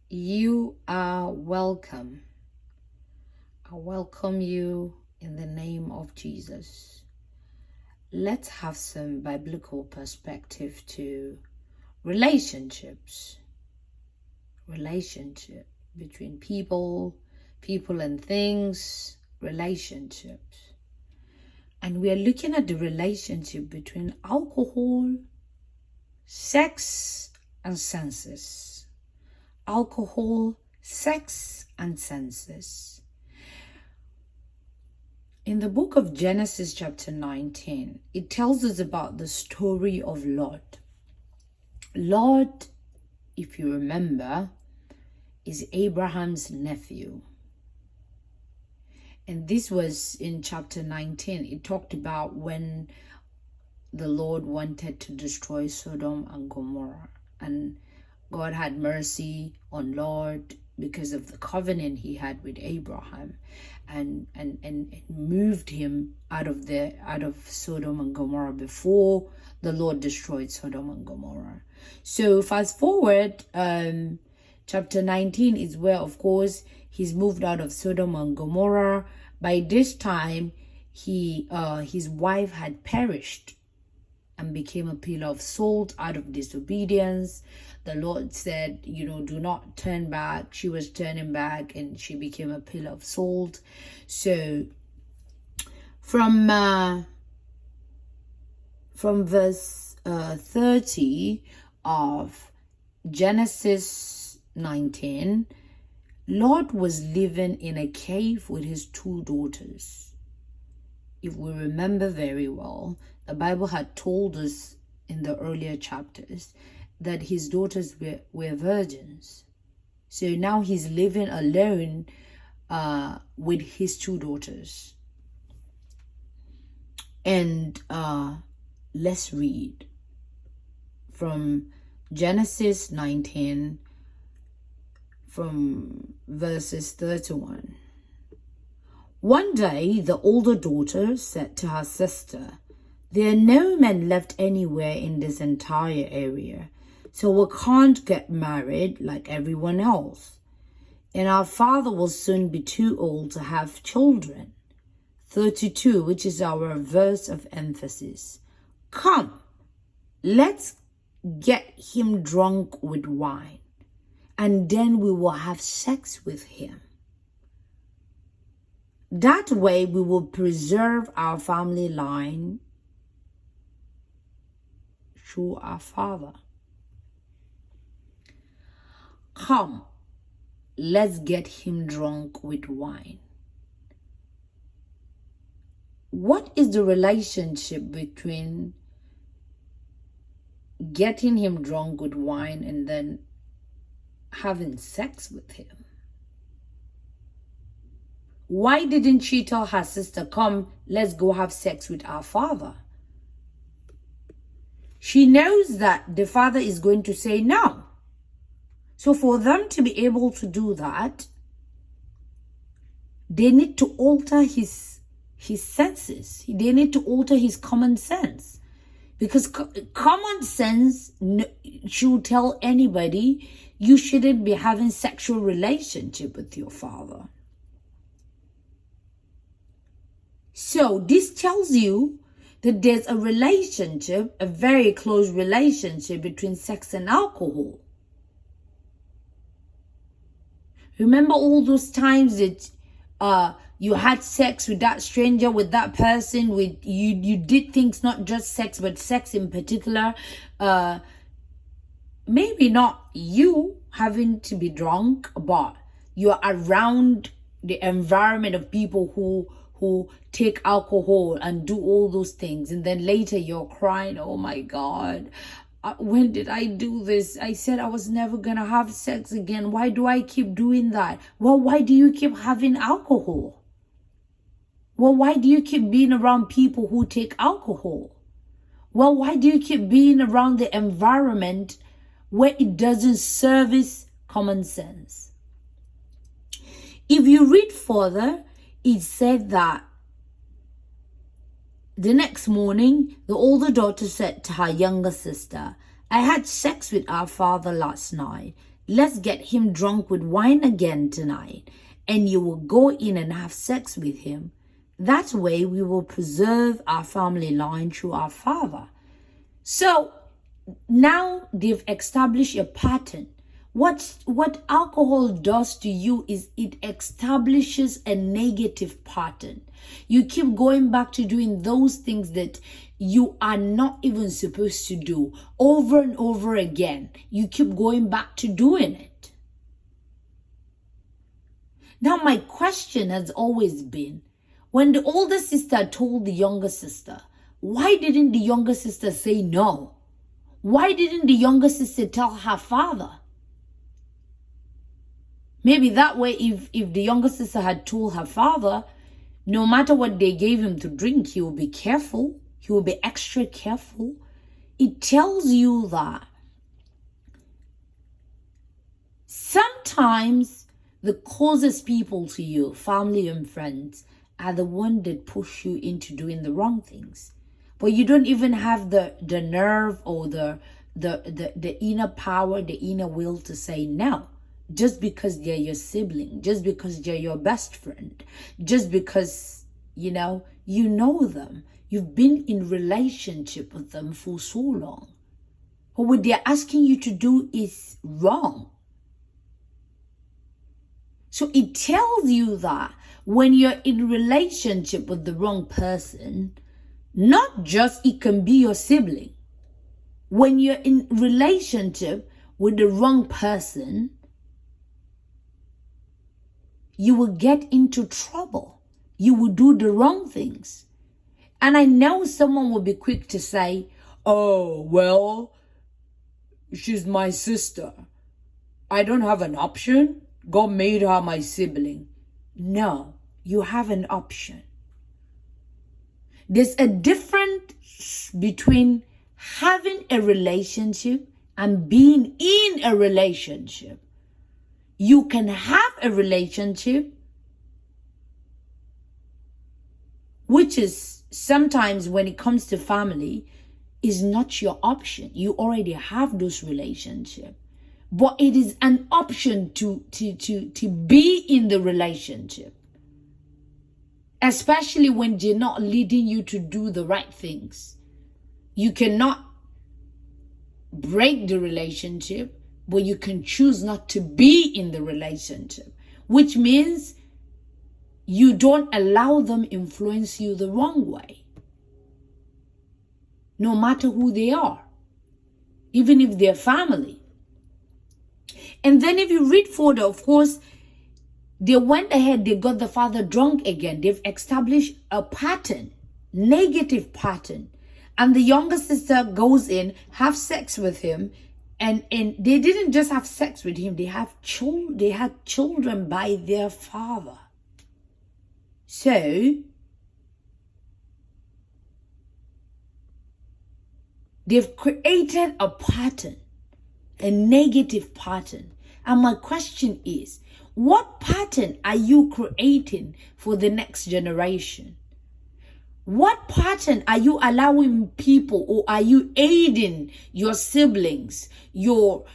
You are welcome. I welcome you in the name of Jesus. Let's have some biblical perspective to relationships. Relationship between people and things, relationships. And we are looking at the relationship between alcohol, sex, and senses. Alcohol, sex, and senses. In the book of Genesis chapter 19, it tells us about the story of Lot. Lot, if you remember, is Abraham's nephew. And this was in chapter 19. It talked about when the Lord wanted to destroy Sodom and Gomorrah. And God had mercy on Lot because of the covenant he had with Abraham, and moved him out of Sodom and Gomorrah before the Lord destroyed Sodom and Gomorrah. So fast forward, chapter 19 is where, of course, he's moved out of Sodom and Gomorrah. By this time, his wife had perished and became a pillar of salt out of disobedience. The Lord said, do not turn back. She was turning back and she became a pillar of salt. So from verse 30 of Genesis 19, Lot was living in a cave with his two daughters. If we remember very well, the Bible had told us in the earlier chapters that his daughters were virgins. So now he's living alone with his two daughters. And let's read from Genesis 19 from verses 31. One day, the older daughter said to her sister, "There are no men left anywhere in this entire area, so we can't get married like everyone else. And our father will soon be too old to have children." 32, which is our verse of emphasis. "Come, let's get him drunk with wine, and then we will have sex with him. That way we will preserve our family line through our father. Come, let's get him drunk with wine." What is the relationship between getting him drunk with wine and then having sex with him? Why didn't she tell her sister, "Come, let's go have sex with our father"? She knows that the father is going to say no. So for them to be able to do that, they need to alter his senses. They need to alter his common sense. Because common sense should tell anybody you shouldn't be having sexual relationship with your father. So this tells you that there's a relationship, a very close relationship between sex and alcohol. Remember all those times that you had sex with that stranger, with that person, with you did things, not just sex, but sex in particular. Maybe not you having to be drunk, but you're around the environment of people who take alcohol and do all those things, and then later you're crying, "Oh my God, when did I do this? I said I was never gonna have sex again. Why do I keep doing that?" Well, why do you keep having alcohol? Well, why do you keep being around people who take alcohol? Well, why do you keep being around the environment where it doesn't service common sense? If you read further, it said that the next morning, the older daughter said to her younger sister, "I had sex with our father last night. let's get him drunk with wine again tonight, and you will go in and have sex with him. That way we will preserve our family line through our father. So now they've established a pattern. What alcohol does to you is it establishes a negative pattern. You keep going back to doing those things that you are not even supposed to do over and over again. You keep going back to doing it. Now, my question has always been, when the older sister told the younger sister, why didn't the younger sister say no? Why didn't the younger sister tell her father? Maybe that way, if the younger sister had told her father, no matter what they gave him to drink, he will be careful. He will be extra careful. It tells you that sometimes the closest people to you, family and friends, are the one that push you into doing the wrong things. But you don't even have the nerve or the inner power, the inner will to say no. Just because they're your sibling, just because they're your best friend, just because, you know them. You've been in relationship with them for so long. But what they're asking you to do is wrong. So it tells you that when you're in relationship with the wrong person, not just it can be your sibling. When you're in relationship with the wrong person, you will get into trouble. You will do the wrong things. And I know someone will be quick to say, oh, well, she's my sister. I don't have an option. God made her my sibling. No, you have an option. There's a difference between having a relationship and being in a relationship. You can have a relationship, which is sometimes when it comes to family, is not your option. You already have those relationships. But it is an option to be in the relationship. Especially when they're not leading you to do the right things. You cannot break the relationship, but you can choose not to be in the relationship, which means you don't allow them influence you the wrong way, no matter who they are, even if they're family. And then if you read further, of course, they went ahead, they got the father drunk again. They've established a pattern, negative pattern. And the younger sister goes in, have sex with him. And they didn't just have sex with him, they had children by their father. So they've created a pattern, a negative pattern. And my question is, what pattern are you creating for the next generation? What pattern are you allowing people, or are you aiding your siblings, your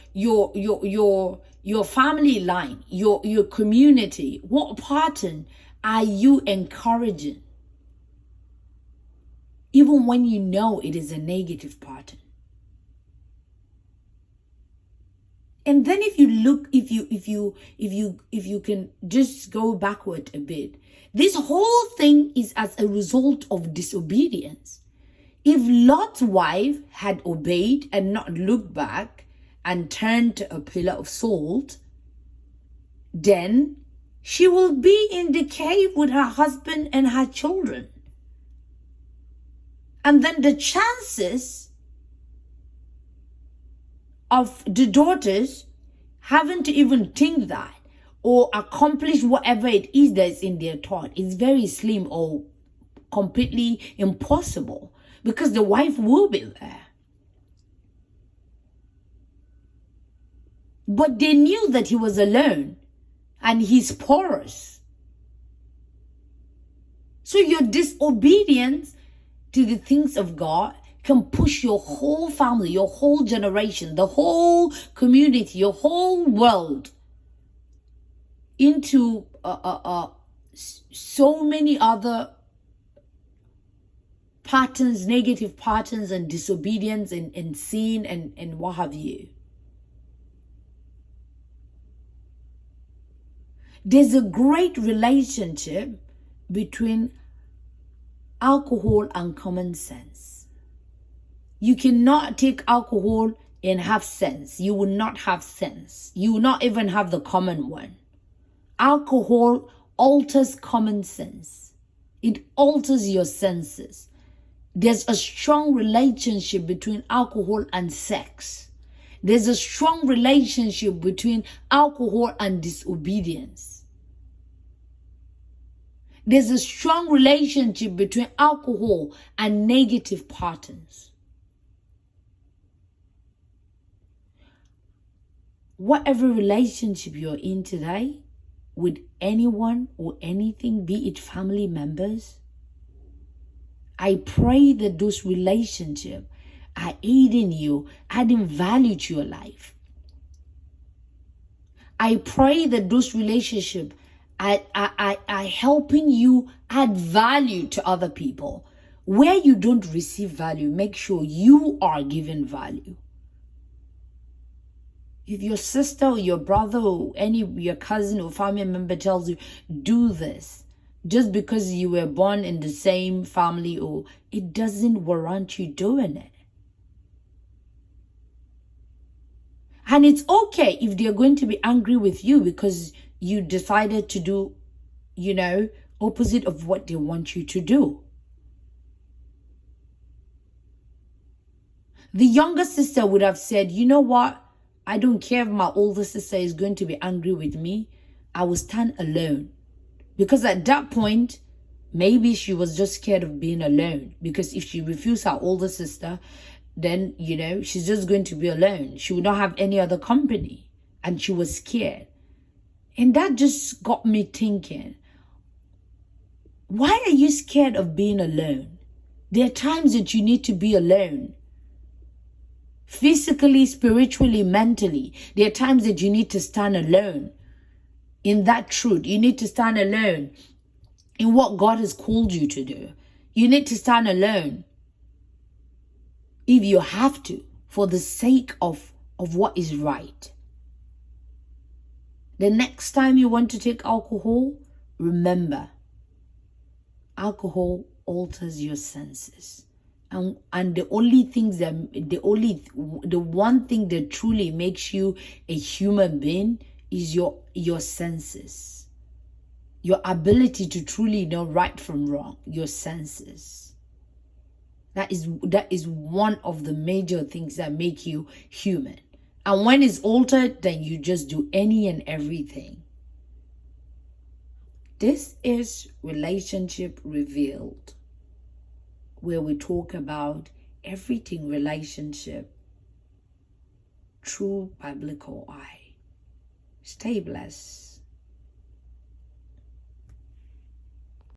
family line, your community? What pattern are you encouraging? Even when you know it is a negative pattern. And then if you look, if you can just go backward a bit, this whole thing is as a result of disobedience. If Lot's wife had obeyed and not looked back and turned to a pillar of salt, then she will be in the cave with her husband and her children. And then the chances of the daughters having to even think that or accomplish whatever it is that's in their thought is very slim or completely impossible, because the wife will be there. But they knew that he was alone and he's porous. So your disobedience to the things of God can push your whole family, your whole generation, the whole community, your whole world into so many other patterns, negative patterns and disobedience and sin and what have you. There's a great relationship between alcohol and common sense. You cannot take alcohol and have sense. You will not have sense. You will not even have the common one. Alcohol alters common sense. It alters your senses. There's a strong relationship between alcohol and sex. There's a strong relationship between alcohol and disobedience. There's a strong relationship between alcohol and negative patterns. Whatever relationship you're in today, with anyone or anything, be it family members, I pray that those relationships are aiding you, adding value to your life. I pray that those relationships are helping you add value to other people. Where you don't receive value, make sure you are given value. If your sister or your brother or your cousin or family member tells you, do this, just because you were born in the same family, or it doesn't warrant you doing it. And it's okay if they're going to be angry with you because you decided to do, opposite of what they want you to do. The younger sister would have said, you know what? I don't care if my older sister is going to be angry with me. I will stand alone. Because at that point, maybe she was just scared of being alone. Because if she refused her older sister, then, she's just going to be alone. She would not have any other company. And she was scared. And that just got me thinking, why are you scared of being alone? There are times that you need to be alone. Physically, spiritually, mentally. There are times that you need to stand alone in that truth. You need to stand alone in what God has called you to do. You need to stand alone if you have to, for the sake of what is right. The next time you want to take alcohol, remember, alcohol alters your senses. And the one thing that truly makes you a human being is your senses. Your ability to truly know right from wrong, your senses. That is one of the major things that make you human. And when it's altered, then you just do any and everything. This is Relationship Revealed, where we talk about everything relationship through biblical eye. Stay blessed.